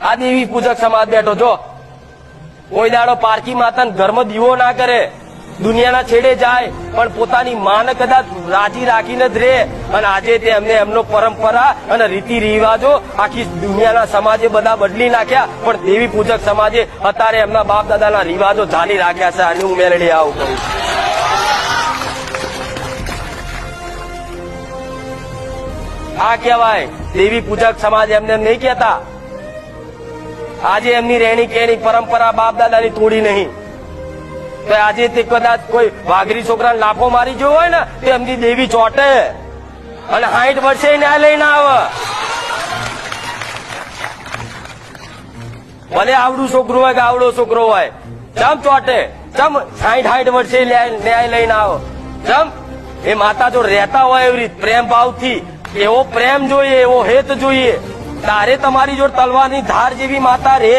આ દેવી પૂજક સમાજ બેઠો જો કોઈ દાડો પારકી માતાને ઘરમાં દીવો ના કરે, દુનિયાના છેડે જાય પણ પોતાની માને કદાચ રાજી રાખીને જ રે। અને આજે તે એમને એમનો પરંપરા અને રીતિ રિવાજો આખી દુનિયાના સમાજે બધા બદલી નાખ્યા, પણ દેવી પૂજક સમાજે અત્યારે એમના બાપ દાદાના રિવાજો જાળી રાખ્યા છે। આની હું મેલડી આવું કહું। આ કહેવાય દેવી પૂજક સમાજ, એમને એમ નહીં કહેતા। આજે એમની રહેણી કેણી પરંપરા બાપ દાદાની તોડી નહીં તો આજે તે કદાચ કોઈ વાઘરી છોકરાને લાફો મારી ગયો હોય ને તો એમની દેવી ચોટે અને 60 વર્ષે ન્યાય લઈને આવે। ભલે આવડું છોકરું હોય કે આવડો છોકરો હોય, ચમ ચોટે? ચમ 60 વર્ષે ન્યાય લઈને આવે? ચમ? એ માતા જો રહેતા હોય એવી રીત પ્રેમ ભાવથી, એવો પ્રેમ જોઈએ, એવો હેત જોઈએ, તારે તમારી જોડે તલવારની ધાર જેવી માતા રે।